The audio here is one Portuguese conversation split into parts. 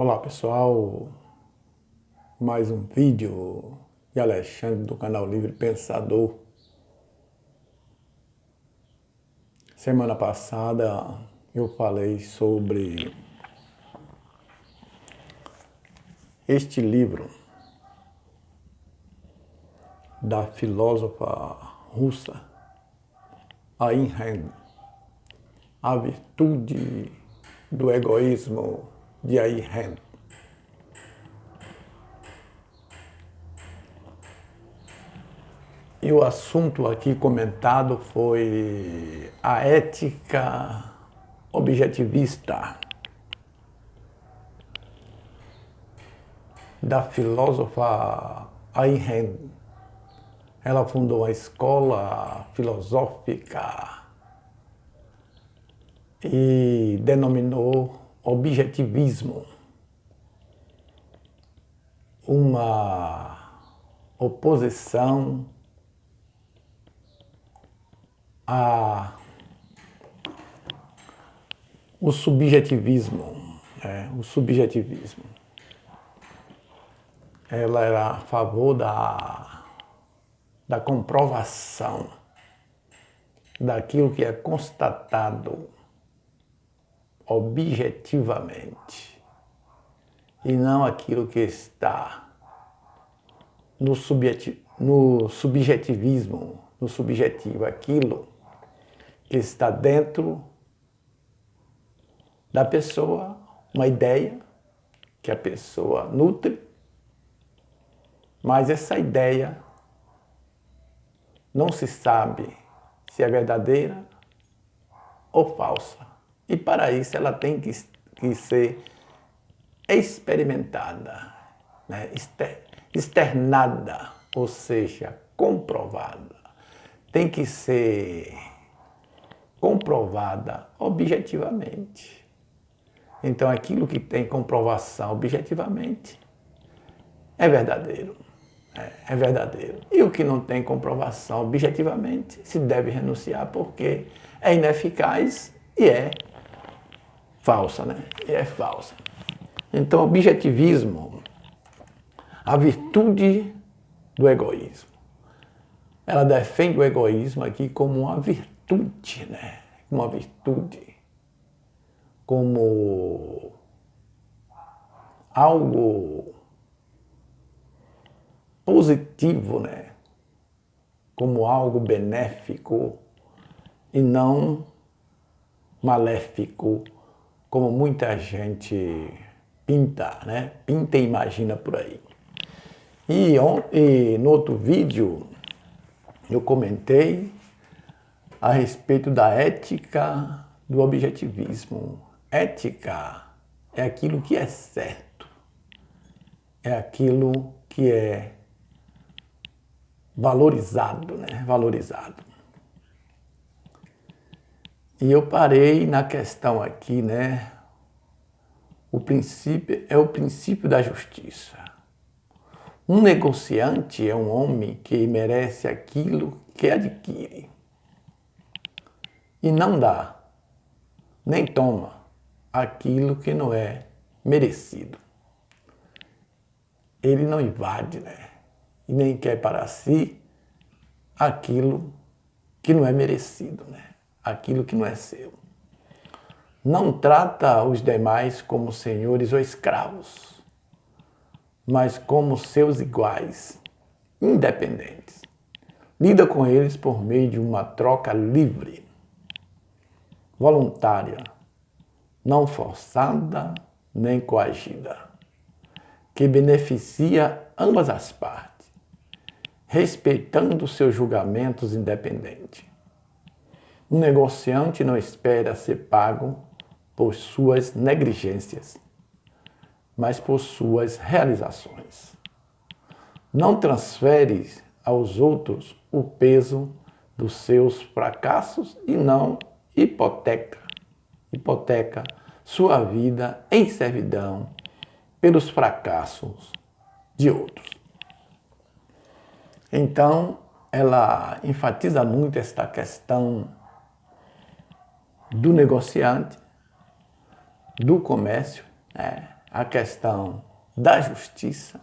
Olá pessoal, mais um vídeo de Alexandre do canal Livre Pensador. Semana passada eu falei sobre este livro da filósofa russa Ayn Rand, A Virtude do Egoísmo de Ayn Rand. E o assunto aqui comentado foi a ética objetivista da filósofa Ayn Rand. Ela fundou a escola filosófica e denominou objetivismo uma oposição o subjetivismo. O subjetivismo. Ela era a favor da comprovação daquilo que é constatado objetivamente e não aquilo que está no subjetivismo, no subjetivo, aquilo que está dentro da pessoa, uma ideia que a pessoa nutre, mas essa ideia não se sabe se é verdadeira ou falsa. E para isso ela tem que ser experimentada, né? Externada, ou seja, comprovada. Tem que ser comprovada objetivamente. Então aquilo que tem comprovação objetivamente é verdadeiro. É verdadeiro. E o que não tem comprovação objetivamente se deve renunciar porque é ineficaz e é falsa, né? E é falsa. Então, objetivismo, a virtude do egoísmo. Ela defende o egoísmo aqui como uma virtude, né? Uma virtude. Como algo positivo, né? Como algo benéfico e não maléfico, como muita gente pinta, né? Pinta e imagina por aí. E no outro vídeo eu comentei a respeito da ética do objetivismo. Ética é aquilo que é certo, é aquilo que é valorizado, né? Valorizado. E eu parei na questão aqui, né? O princípio é o princípio da justiça. Um negociante é um homem que merece aquilo que adquire e não dá, nem toma aquilo que não é merecido. Ele não invade, né? E nem quer para si aquilo que não é merecido, né? Aquilo que não é seu. Não trata os demais como senhores ou escravos, mas como seus iguais, independentes. Lida com eles por meio de uma troca livre, voluntária, não forçada nem coagida, que beneficia ambas as partes, respeitando seus julgamentos independentes. Um negociante não espera ser pago por suas negligências, mas por suas realizações. Não transfere aos outros o peso dos seus fracassos e não hipoteca sua vida em servidão pelos fracassos de outros. Então, ela enfatiza muito esta questão do negociante, do comércio, né? a questão da justiça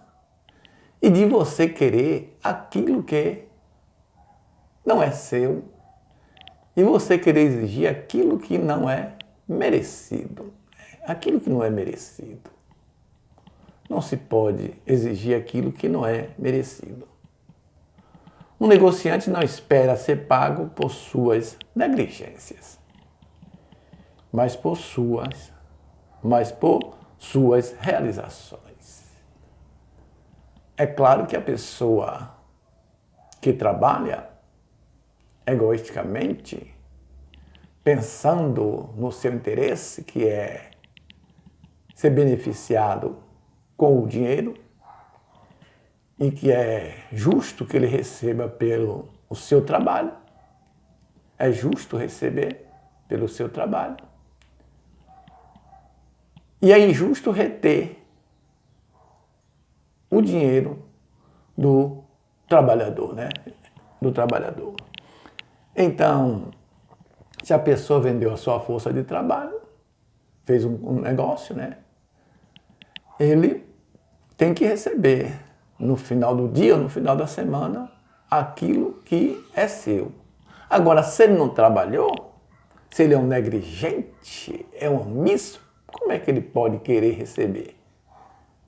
e de você querer aquilo que não é seu e você querer exigir aquilo que não é merecido. Aquilo que não é merecido. Não se pode exigir aquilo que não é merecido. Um negociante não espera ser pago por suas negligências, mas por suas realizações. É claro que a pessoa que trabalha egoisticamente, pensando no seu interesse, que é ser beneficiado com o dinheiro, e que é justo que ele receba pelo o seu trabalho, é justo receber pelo seu trabalho, e é injusto reter o dinheiro do trabalhador, né? Do trabalhador. Então, se a pessoa vendeu a sua força de trabalho, fez um negócio, né? Ele tem que receber no final do dia, no final da semana, aquilo que é seu. Agora, se ele não trabalhou, se ele é um negligente, é um omisso, como é que ele pode querer receber?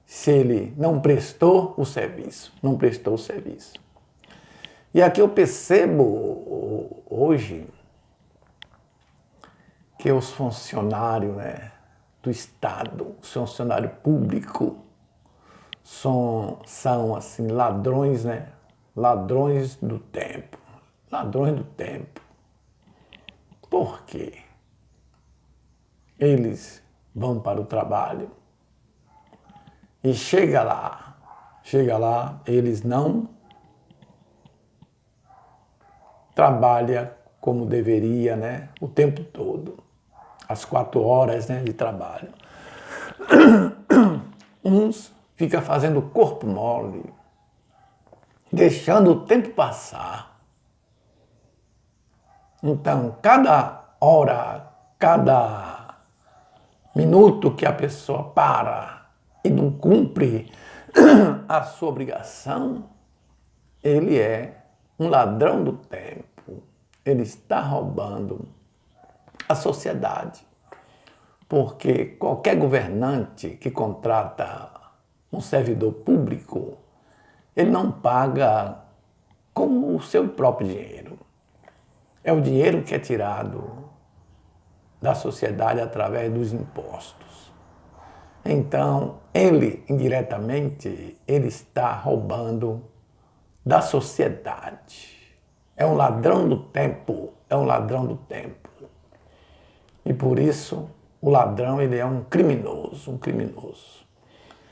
Se ele não prestou o serviço, não prestou o serviço. E aqui eu percebo hoje que os funcionários, né, do Estado, os funcionários públicos, são assim, ladrões, né? Ladrões do tempo. Ladrões do tempo. Por quê? Eles vão para o trabalho e chega lá, eles não trabalham como deveria, né? O tempo todo. As 4 horas, né, de trabalho. Uns ficam fazendo corpo mole, deixando o tempo passar. Então, cada hora, cada minuto que a pessoa para e não cumpre a sua obrigação, ele é um ladrão do tempo. Ele está roubando a sociedade. Porque qualquer governante que contrata um servidor público, ele não paga com o seu próprio dinheiro. É o dinheiro que é tirado da sociedade através dos impostos. Então, ele, indiretamente, ele está roubando da sociedade. É um ladrão do tempo, é um ladrão do tempo. E por isso, o ladrão, ele é um criminoso, um criminoso.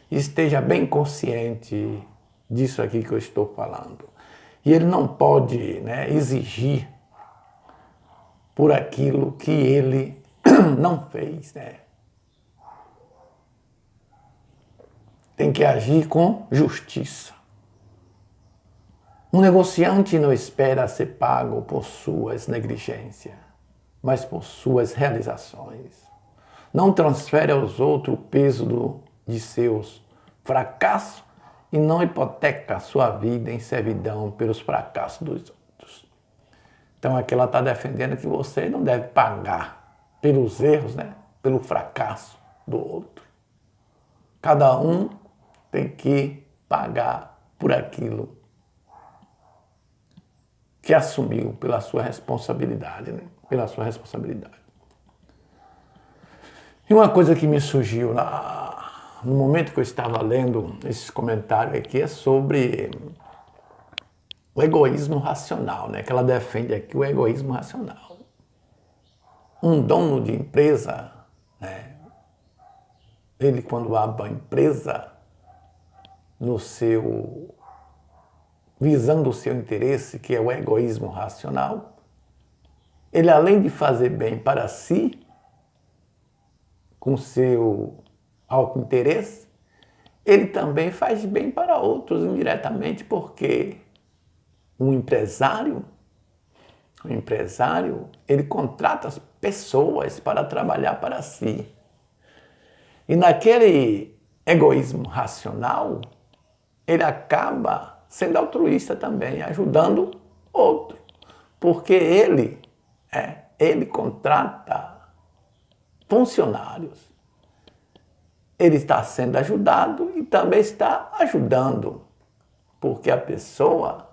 Esteja bem consciente disso aqui que eu estou falando. E ele não pode, né, exigir por aquilo que ele não fez, né? Tem que agir com justiça. Um negociante não espera ser pago por suas negligências, mas por suas realizações. Não transfere aos outros o peso de seus fracassos e não hipoteca sua vida em servidão pelos fracassos dos outros. Então aqui ela está defendendo que você não deve pagar pelos erros, né? Pelo fracasso do outro. Cada um tem que pagar por aquilo que assumiu pela sua responsabilidade, né? Pela sua responsabilidade. E uma coisa que me surgiu no momento que eu estava lendo esses comentários aqui é sobre o egoísmo racional, né? Que ela defende aqui o egoísmo racional. Um dono de empresa, né? Ele, quando abre uma empresa visando o seu interesse, que é o egoísmo racional, ele, além de fazer bem para si, com seu auto-interesse, ele também faz bem para outros indiretamente, porque um empresário, ele contrata as pessoas para trabalhar para si. E naquele egoísmo racional, ele acaba sendo altruísta também, ajudando outro. Porque ele contrata funcionários. Ele está sendo ajudado e também está ajudando. Porque a pessoa,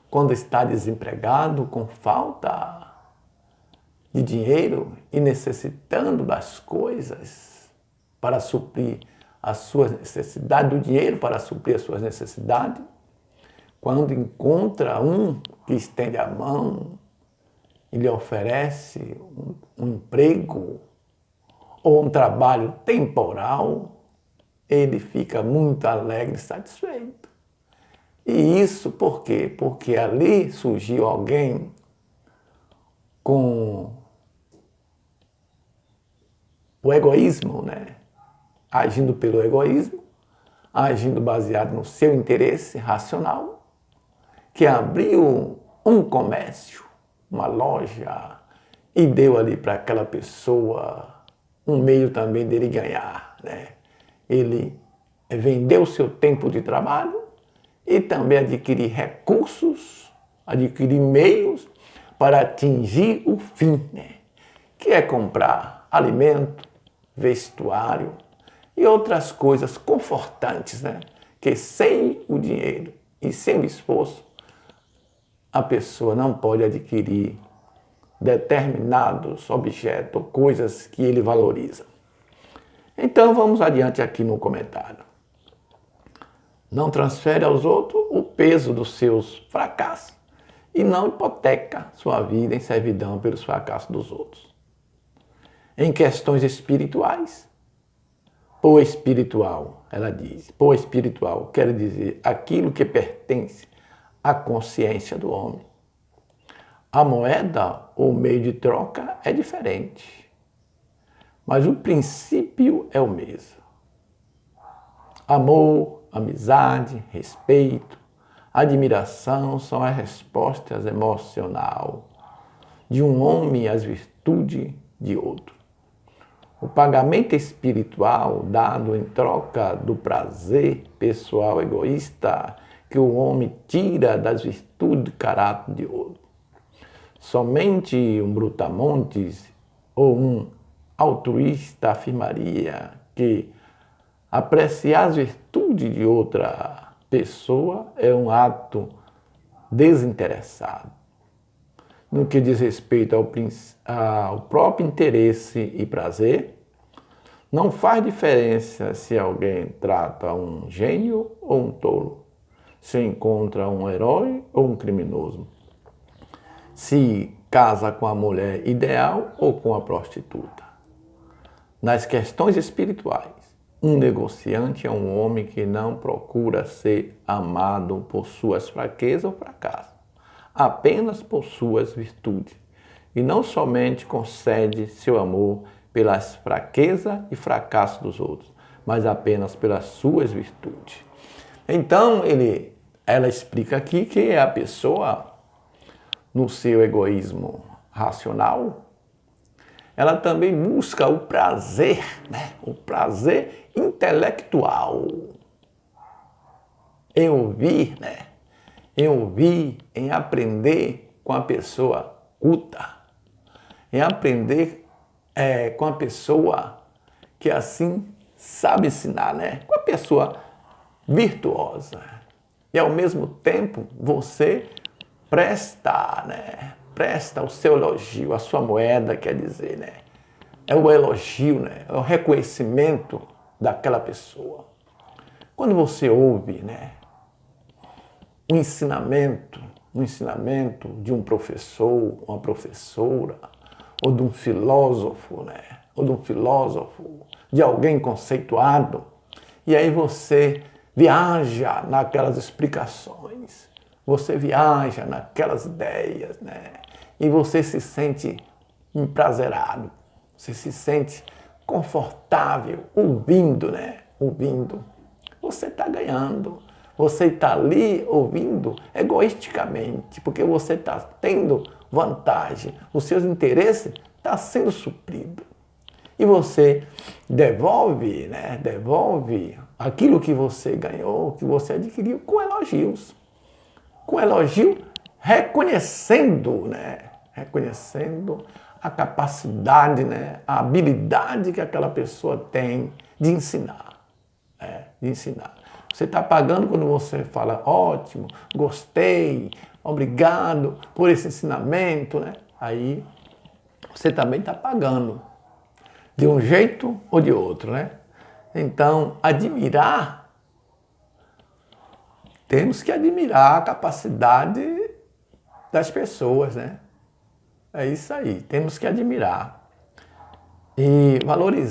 quando está desempregado, com falta de dinheiro e necessitando das coisas para suprir as suas necessidades, do dinheiro para suprir as suas necessidades, quando encontra um que estende a mão e lhe oferece um emprego ou um trabalho temporal, ele fica muito alegre e satisfeito. E isso por quê? Porque ali surgiu alguém com o egoísmo, né? Agindo pelo egoísmo, agindo baseado no seu interesse racional, que abriu um comércio, uma loja, e deu ali para aquela pessoa um meio também dele ganhar, né? Ele vendeu o seu tempo de trabalho e também adquirir recursos, adquirir meios para atingir o fim, né? Que é comprar alimento, vestuário e outras coisas confortantes, né? Que sem o dinheiro e sem o esforço, a pessoa não pode adquirir determinados objetos ou coisas que ele valoriza. Então vamos adiante aqui no comentário. Não transfere aos outros o peso dos seus fracassos e não hipoteca sua vida em servidão pelos fracassos dos outros. Em questões espirituais, por espiritual, ela diz, por espiritual quer dizer aquilo que pertence à consciência do homem. A moeda ou meio de troca é diferente, mas o princípio é o mesmo. Amor, amizade, respeito, admiração são as respostas emocionais de um homem às virtudes de outro. O pagamento espiritual dado em troca do prazer pessoal egoísta que o homem tira das virtudes de caráter de outro. Somente um brutamontes ou um altruísta afirmaria que apreciar as virtudes de outra pessoa é um ato desinteressado. No que diz respeito ao próprio interesse e prazer, não faz diferença se alguém trata um gênio ou um tolo, se encontra um herói ou um criminoso, se casa com a mulher ideal ou com a prostituta. Nas questões espirituais, um negociante é um homem que não procura ser amado por suas fraquezas ou fracassos, apenas por suas virtudes, e não somente concede seu amor pelas fraquezas e fracassos dos outros, mas apenas pelas suas virtudes. Então, ela explica aqui que a pessoa, no seu egoísmo racional, ela também busca o prazer, né? O prazer intelectual em ouvir, né? Em ouvir, em aprender com a pessoa culta, em aprender com a pessoa que assim sabe ensinar, né? Com a pessoa virtuosa. E ao mesmo tempo você presta, né? Presta o seu elogio, a sua moeda, quer dizer, né? É o elogio, né? É o reconhecimento daquela pessoa. Quando você ouve, né? Um ensinamento de um professor, uma professora, ou de um filósofo, né? Ou de um filósofo, de alguém conceituado, e aí você viaja naquelas explicações, você viaja naquelas ideias, né? E você se sente emprazerado, você se sente confortável ouvindo, né? Ouvindo. Você está ganhando. Você está ali ouvindo egoisticamente, porque você está tendo vantagem. Os seus interesses estão sendo supridos. E você devolve, né? Devolve aquilo que você ganhou, que você adquiriu, com elogios. Com elogio, reconhecendo, né? Reconhecendo a capacidade, né? A habilidade que aquela pessoa tem de ensinar. De ensinar. Você está pagando quando você fala, ótimo, gostei, obrigado por esse ensinamento, né? Aí você também está pagando, de um jeito ou de outro, né? Então, admirar, temos que admirar a capacidade das pessoas, né? É isso aí, temos que admirar e valorizar.